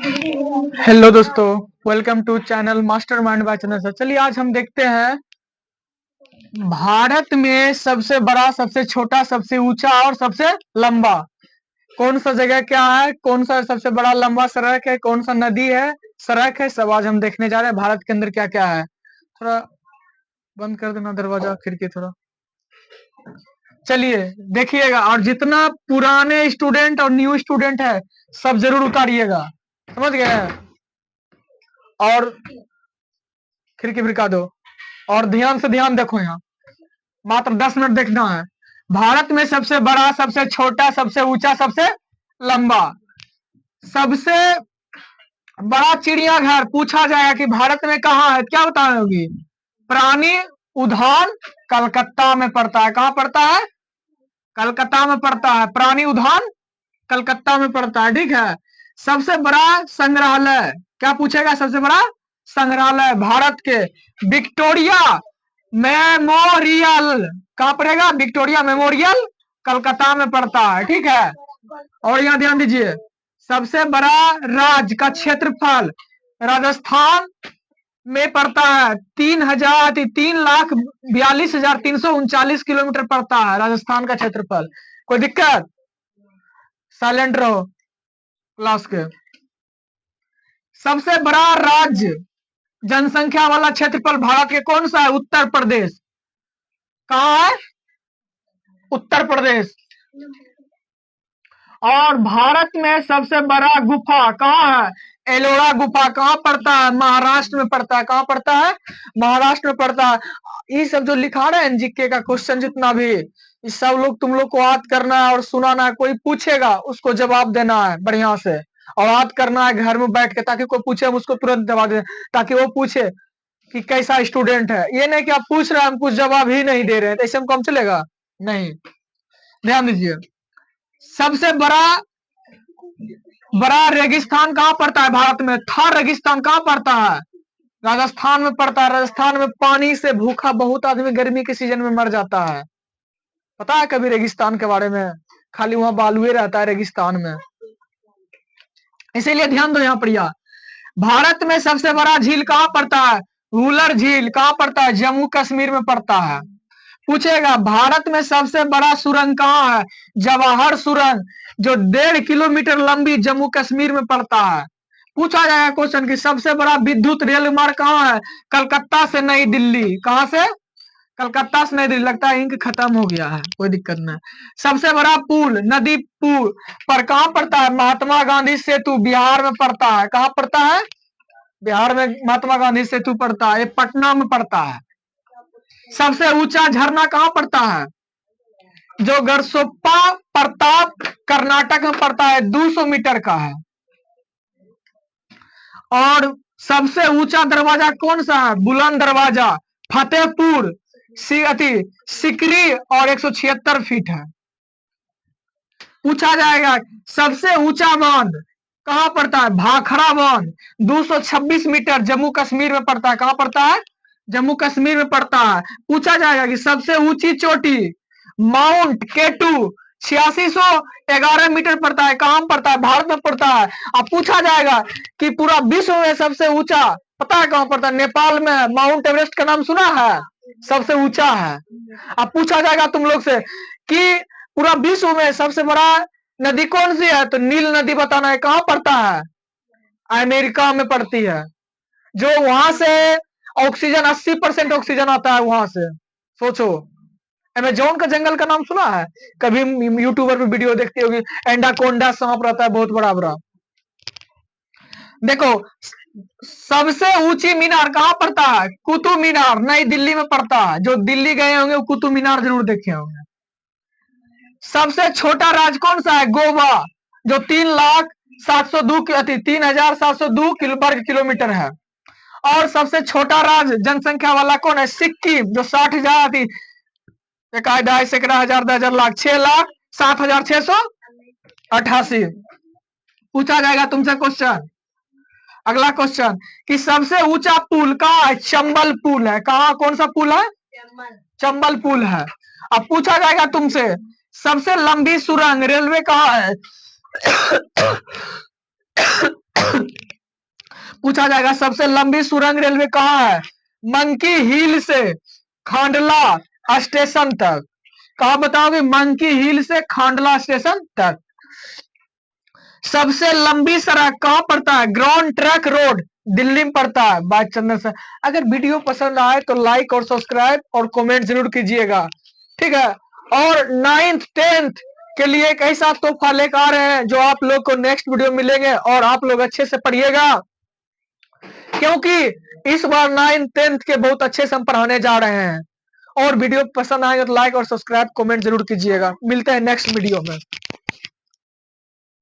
Hello दोस्तों, welcome to channel Mastermind by Chandan sir. चलिए आज हम देखते हैं भारत में सबसे बड़ा, सबसे छोटा, सबसे ऊंचा और सबसे लंबा कौन सा जगह क्या है, कौन सा सबसे बड़ा लंबा सड़क है, कौन सा नदी है, सड़क है, सब आज हम देखने जा रहे हैं। भारत के अंदर क्या क्या है। थोड़ा बंद कर देना दरवाजा खिड़की थोड़ा। चलिए देखिएगा, और जितना पुराने स्टूडेंट और न्यू स्टूडेंट है सब जरूर उतारिएगा, समझ गए। और खिड़की भिड़का दो और ध्यान से ध्यान देखो। यहाँ मात्र 10 मिनट देखना है। भारत में सबसे बड़ा, सबसे छोटा, सबसे ऊंचा, सबसे लंबा, सबसे बड़ा चिड़ियाघर पूछा जाएगा कि भारत में कहाँ है, क्या बताओगी। प्राणी उद्यान कलकत्ता में पड़ता है। कहाँ पड़ता है? कलकत्ता में पड़ता है। प्राणी उद्यान कलकत्ता में पड़ता है, ठीक है। सबसे बड़ा संग्रहालय क्या पूछेगा? सबसे बड़ा संग्रहालय भारत के विक्टोरिया मेमोरियल कहाँ पड़ेगा? विक्टोरिया मेमोरियल कलकत्ता में पड़ता है, ठीक है। और यहाँ ध्यान दीजिए, सबसे बड़ा राज्य का क्षेत्रफल राजस्थान में पड़ता है। 3,42,339 किलोमीटर पड़ता है राजस्थान का क्षेत्रफल। कोई दिक्कत? साइलेंट रहो क्लास के। सबसे बड़ा राज्य जनसंख्या वाला क्षेत्रफल भारत के कौन सा है? उत्तर प्रदेश। कहाँ है? उत्तर प्रदेश। और भारत में सबसे बड़ा गुफा कहाँ है? एलोरा गुफा। कहाँ पड़ता है? महाराष्ट्र में पड़ता है। कहाँ पड़ता है? महाराष्ट्र में पड़ता है। ये सब जो लिखा रहे हैं जीके का क्वेश्चन जितना भी, ये सब लोग तुम लोग को याद करना है और सुनाना है। कोई पूछेगा उसको जवाब देना है बढ़िया से, और याद करना है घर में बैठ के, ताकि कोई पूछे हम उसको तुरंत जवाब दे, ताकि वो पूछे कि कैसा स्टूडेंट है। ये नहीं कि आप पूछ रहे हैं हम कुछ जवाब ही नहीं दे रहे हैं, तो ऐसे में कम चलेगा नहीं। ध्यान दीजिए, सबसे बड़ा रेगिस्तान कहाँ पड़ता है भारत में? थार रेगिस्तान कहाँ पड़ता है? राजस्थान में पड़ता है। राजस्थान में पानी से भूखा बहुत आदमी गर्मी के सीजन में मर जाता है। पता है कभी रेगिस्तान के बारे में? खाली वहां बालुए रहता है रेगिस्तान में, इसीलिए ध्यान दो यहाँ पर। भारत में सबसे बड़ा झील कहाँ पड़ता है? वुलर झील कहाँ पड़ता है? जम्मू कश्मीर में पड़ता है। पूछेगा भारत में सबसे बड़ा सुरंग कहाँ है? जवाहर सुरंग, जो 1.5 किलोमीटर लंबी जम्मू कश्मीर में पड़ता है। पूछा जाएगा क्वेश्चन कि सबसे बड़ा विद्युत रेल मार्ग कहाँ है? कलकत्ता से नई दिल्ली। कहाँ से? कलकत्ता से नई दिल्ली। लगता है इंक खत्म हो गया है, कोई दिक्कत नहीं। सबसे बड़ा पुल, नदी पुल पर कहाँ पड़ता है? महात्मा गांधी सेतु बिहार में पड़ता है। कहाँ पड़ता है? बिहार में महात्मा गांधी सेतु पड़ता है, ये पटना में पड़ता है। सबसे ऊंचा झरना कहाँ पड़ता है? जो गरसोप्पा प्रताप कर्नाटक में पड़ता है, 200 मीटर का है। और सबसे ऊंचा दरवाजा कौन सा है? बुलंद दरवाजा फतेहपुर सिकरी और 176 फीट है। पूछा जाएगा सबसे ऊंचा बांध कहाँ पड़ता है? भाखड़ा बांध 226 मीटर जम्मू कश्मीर में पड़ता है। कहाँ पड़ता है? जम्मू कश्मीर में पड़ता है। पूछा जाएगा कि सबसे ऊंची चोटी माउंट केटू 8611 मीटर पड़ता है। कहाँ पड़ता है? भारत में पड़ता है। अब पूछा जाएगा कि पूरा विश्व में सबसे ऊंचा पता है कहाँ पड़ता है? नेपाल में। माउंट एवरेस्ट का नाम सुना है? सबसे ऊंचा है। अब पूछा जाएगा तुम लोग से कि पूरा विश्व में सबसे बड़ा नदी कौन सी है? तो नील नदी बताना है। कहाँ पड़ता है? अमेरिका में पड़ती है। जो वहां से ऑक्सीजन 80% ऑक्सीजन आता है वहां से। सोचो, अमेजोन का जंगल का नाम सुना है? कभी यूट्यूबर पे वीडियो देखती होगी, एंडाकोंडा सांप रहता है बहुत बड़ा बड़ा। देखो, सबसे ऊंची मीनार कहाँ पड़ता है? कुतुब मीनार नई दिल्ली में पड़ता है। जो दिल्ली गए होंगे वो कुतुब मीनार जरूर देखे होंगे। सबसे छोटा राज्य कौन सा है? गोवा, जो 3,702 वर्ग किलोमीटर है। और सबसे छोटा राज्य जनसंख्या वाला कौन है? सिक्किम, जो 60,000 इकाई 2.5 सैकड़ा हजार 10,000 लाख 6,07,688। पूछा जाएगा तुमसे क्वेश्चन। अगला क्वेश्चन कि सबसे ऊंचा पुल कहाँ है? चंबल पुल है। कहाँ? कौन सा पुल है? चंबल पुल है। अब पूछा जाएगा तुमसे सबसे लंबी सुरंग रेलवे कहाँ है? पूछा जाएगा सबसे लंबी सुरंग रेलवे कहाँ है? मंकी हिल से खांडला स्टेशन तक। कहा बताओगे? मंकी हिल से खांडला स्टेशन तक। सबसे लंबी सड़क कहां पड़ता है? ग्राउंड ट्रैक रोड दिल्ली में पड़ता है, बाय चंदन सर। अगर वीडियो पसंद आए तो लाइक और सब्सक्राइब और कमेंट जरूर कीजिएगा, ठीक है। और 9th 10th के लिए एक ऐसा तोहफा लेकर आ रहे हैं जो आप लोग को नेक्स्ट वीडियो मिलेंगे, और आप लोग अच्छे से पढ़िएगा, क्योंकि इस बार 9th 10th के बहुत अच्छे से हम पढ़ाने जा रहे हैं। और वीडियो पसंद आएगा तो लाइक और सब्सक्राइब कमेंट जरूर कीजिएगा। मिलते हैं नेक्स्ट वीडियो में।